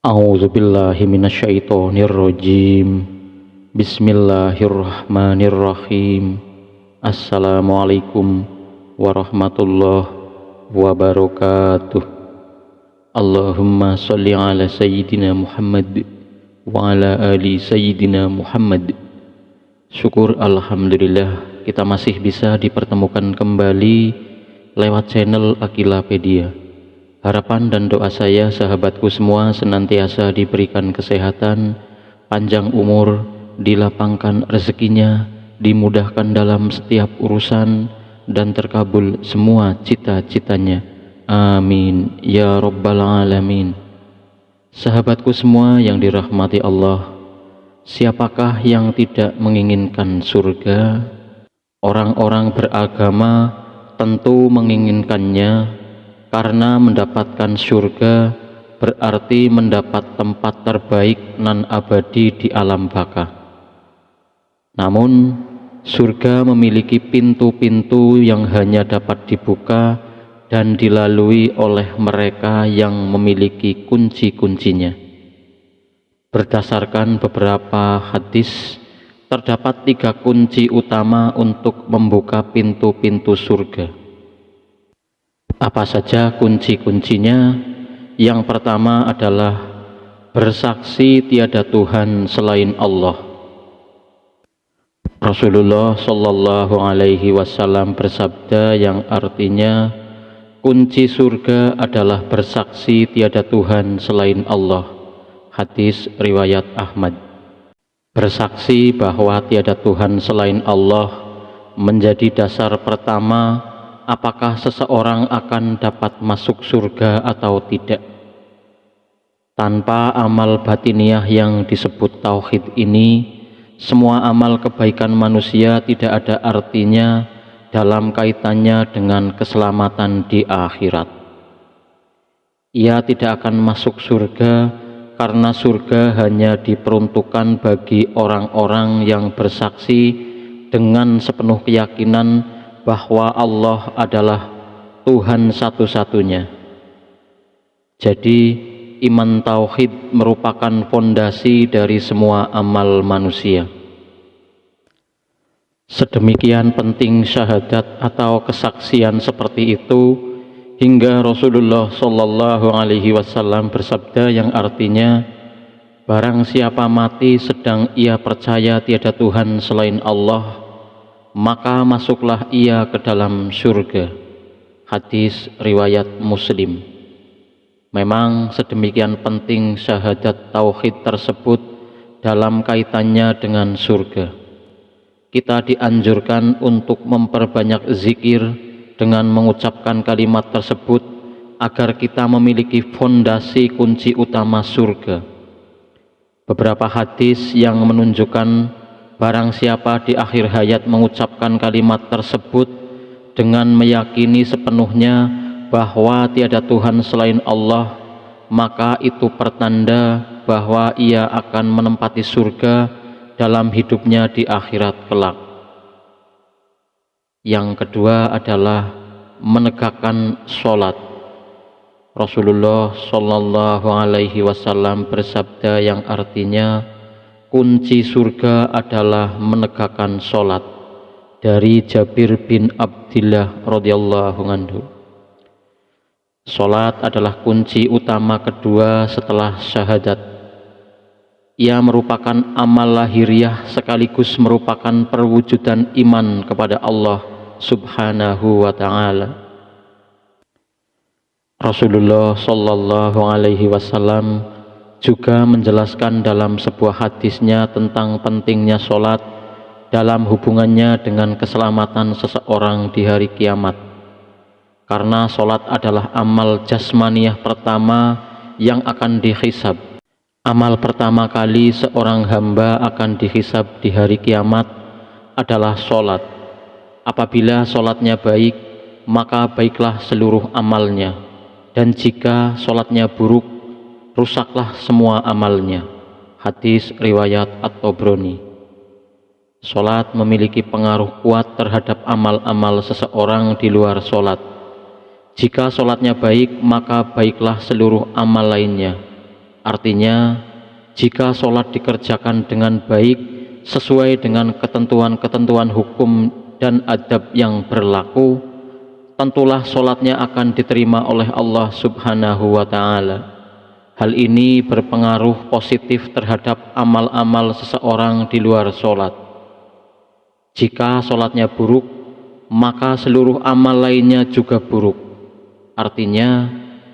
A'udzubillahi minasyaitonirrajim. Bismillahirrahmanirrahim. Assalamualaikum warahmatullahi wabarakatuh. Allahumma sholli ala sayyidina Muhammad wa ala ali sayyidina Muhammad. Syukur alhamdulillah kita masih bisa dipertemukan kembali lewat channel Akilapedia. Harapan dan doa saya sahabatku semua senantiasa diberikan kesehatan, panjang umur, dilapangkan rezekinya, dimudahkan dalam setiap urusan, dan terkabul semua cita-citanya. Amin ya rabbal alamin. Sahabatku semua yang dirahmati Allah, siapakah yang tidak menginginkan surga? Orang-orang beragama tentu menginginkannya, karena mendapatkan surga berarti mendapat tempat terbaik nan abadi di alam baka. Namun surga memiliki pintu-pintu yang hanya dapat dibuka dan dilalui oleh mereka yang memiliki kunci-kuncinya. Berdasarkan beberapa hadis, terdapat 3 kunci utama untuk membuka pintu-pintu surga. Apa saja kunci-kuncinya? Yang pertama adalah bersaksi tiada Tuhan selain Allah. Rasulullah Shallallahu Alaihi Wasallam bersabda yang artinya, kunci surga adalah bersaksi tiada Tuhan selain Allah. Hadis riwayat Ahmad. Bersaksi bahwa tiada Tuhan selain Allah menjadi dasar pertama apakah seseorang akan dapat masuk surga atau tidak. Tanpa amal batiniah yang disebut tauhid ini, semua amal kebaikan manusia tidak ada artinya dalam kaitannya dengan keselamatan di akhirat. Ia tidak akan masuk surga karena surga hanya diperuntukkan bagi orang-orang yang bersaksi dengan sepenuh keyakinan bahwa Allah adalah Tuhan satu-satunya. Jadi iman tauhid merupakan fondasi dari semua amal manusia. Sedemikian penting syahadat atau kesaksian seperti itu, hingga Rasulullah Shallallahu Alaihi Wasallam bersabda yang artinya, barang siapa mati sedang ia percaya tiada Tuhan selain Allah, maka masuklah ia ke dalam surga. Hadis riwayat Muslim. Memang sedemikian penting syahadat tauhid tersebut dalam kaitannya dengan surga. Kita dianjurkan untuk memperbanyak zikir dengan mengucapkan kalimat tersebut agar kita memiliki fondasi kunci utama surga. Beberapa hadis yang menunjukkan barang siapa di akhir hayat mengucapkan kalimat tersebut dengan meyakini sepenuhnya bahwa tiada Tuhan selain Allah, maka itu pertanda bahwa ia akan menempati surga dalam hidupnya di akhirat kelak. Yang kedua adalah menegakkan sholat. Rasulullah Shallallahu Alaihi Wasallam bersabda yang artinya, kunci surga adalah menegakkan sholat. Dari Jabir bin Abdillah radhiyallahu anhu. Sholat adalah kunci utama kedua setelah syahadat. Ia merupakan amal lahiriah sekaligus merupakan perwujudan iman kepada Allah Subhanahu wa ta'ala. Rasulullah Shallallahu Alaihi Wasallam juga menjelaskan dalam sebuah hadisnya tentang pentingnya sholat dalam hubungannya dengan keselamatan seseorang di hari kiamat. Karena sholat adalah amal jasmaniyah pertama yang akan dihisab. Amal pertama kali seorang hamba akan dihisab di hari kiamat adalah sholat. Apabila sholatnya baik, maka baiklah seluruh amalnya, dan jika sholatnya buruk, rusaklah semua amalnya. Hadis riwayat At-Tabrani. Sholat memiliki pengaruh kuat terhadap amal-amal seseorang di luar sholat. Jika sholatnya baik, maka baiklah seluruh amal lainnya. Artinya, jika sholat dikerjakan dengan baik sesuai dengan ketentuan-ketentuan hukum dan adab yang berlaku, tentulah sholatnya akan diterima oleh Allah Subhanahu wa Ta'ala. Hal ini berpengaruh positif terhadap amal-amal seseorang di luar sholat. Jika sholatnya buruk, maka seluruh amal lainnya juga buruk. Artinya,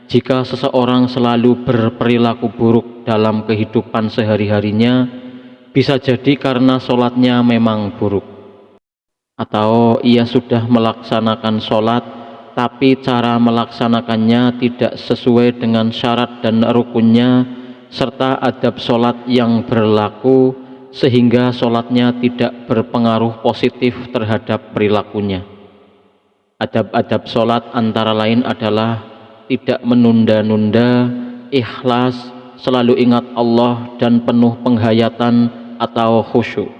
jika seseorang selalu berperilaku buruk dalam kehidupan sehari-harinya, bisa jadi karena sholatnya memang buruk. Atau ia sudah melaksanakan sholat, tapi cara melaksanakannya tidak sesuai dengan syarat dan rukunnya, serta adab sholat yang berlaku, sehingga sholatnya tidak berpengaruh positif terhadap perilakunya. Adab-adab sholat antara lain adalah tidak menunda-nunda, ikhlas, selalu ingat Allah, dan penuh penghayatan atau khusyuk.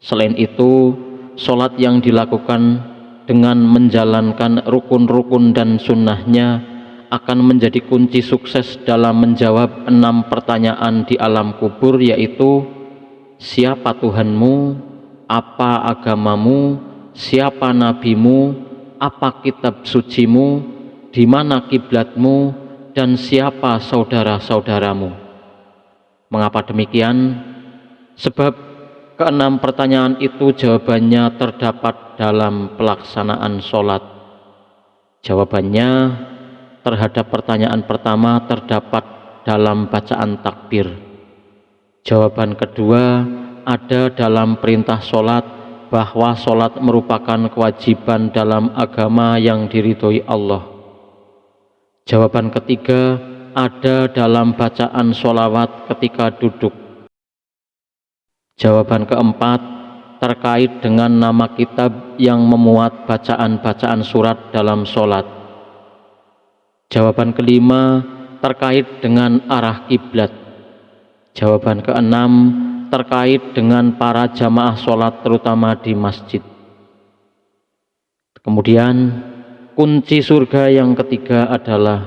Selain itu, sholat yang dilakukan dengan menjalankan rukun-rukun dan sunnahnya akan menjadi kunci sukses dalam menjawab 6 pertanyaan di alam kubur, yaitu siapa Tuhanmu, apa agamamu, siapa nabimu, apa kitab sucimu, di mana kiblatmu, dan siapa saudara-saudaramu. Mengapa demikian? Sebab ke-6 pertanyaan itu jawabannya terdapat dalam pelaksanaan sholat. Jawabannya terhadap pertanyaan pertama terdapat dalam bacaan takbir. Jawaban kedua ada dalam perintah sholat, bahwa sholat merupakan kewajiban dalam agama yang diridhoi Allah. Jawaban ketiga ada dalam bacaan sholawat ketika duduk. Jawaban keempat terkait dengan nama kitab yang memuat bacaan-bacaan surat dalam sholat. Jawaban kelima terkait dengan arah kiblat. Jawaban keenam terkait dengan para jamaah sholat terutama di masjid. Kemudian kunci surga yang ketiga adalah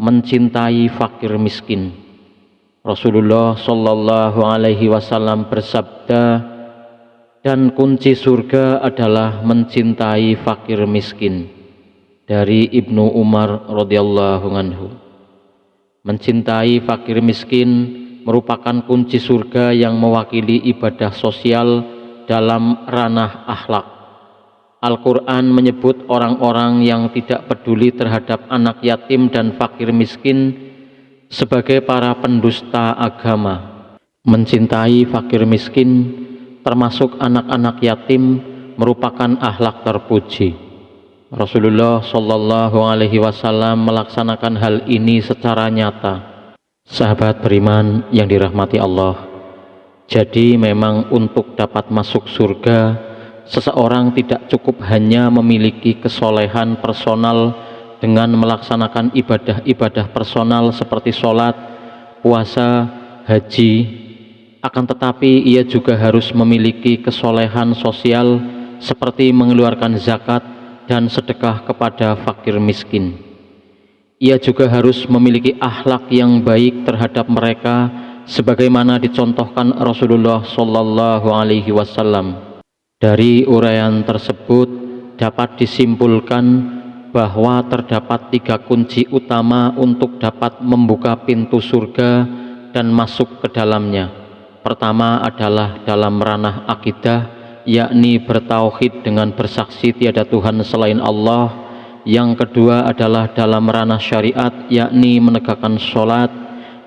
mencintai fakir miskin. Rasulullah Shallallahu Alaihi Wasallam bersabda, dan kunci surga adalah mencintai fakir miskin. Dari Ibnu Umar radhiyallahu anhu. Mencintai fakir miskin merupakan kunci surga yang mewakili ibadah sosial dalam ranah akhlak. Al-Quran menyebut orang-orang yang tidak peduli terhadap anak yatim dan fakir miskin sebagai para pendusta agama. Mencintai fakir miskin termasuk anak-anak yatim merupakan akhlak terpuji. Rasulullah Shallallahu Alaihi Wasallam melaksanakan hal ini secara nyata. Sahabat beriman yang dirahmati Allah, jadi memang untuk dapat masuk surga, seseorang tidak cukup hanya memiliki kesolehan personal dengan melaksanakan ibadah-ibadah personal seperti sholat, puasa, haji, akan tetapi ia juga harus memiliki kesolehan sosial seperti mengeluarkan zakat dan sedekah kepada fakir miskin. Ia juga harus memiliki akhlak yang baik terhadap mereka sebagaimana dicontohkan Rasulullah Shallallahu Alaihi Wasallam. Dari uraian tersebut dapat disimpulkan bahwa terdapat 3 kunci utama untuk dapat membuka pintu surga dan masuk ke dalamnya. Pertama adalah dalam ranah akidah, yakni bertauhid dengan bersaksi tiada Tuhan selain Allah. Yang kedua adalah dalam ranah syariat, yakni menegakkan sholat.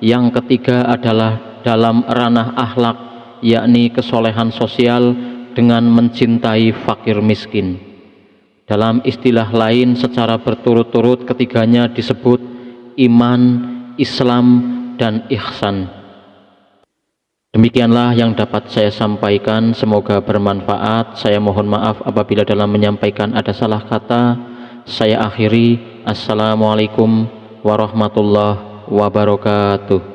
Yang ketiga adalah dalam ranah akhlak, yakni kesolehan sosial dengan mencintai fakir miskin. Dalam istilah lain, secara berturut-turut ketiganya disebut iman, Islam, dan ihsan. Demikianlah yang dapat saya sampaikan, semoga bermanfaat. Saya mohon maaf apabila dalam menyampaikan ada salah kata. Saya akhiri. Assalamualaikum warahmatullahi wabarakatuh.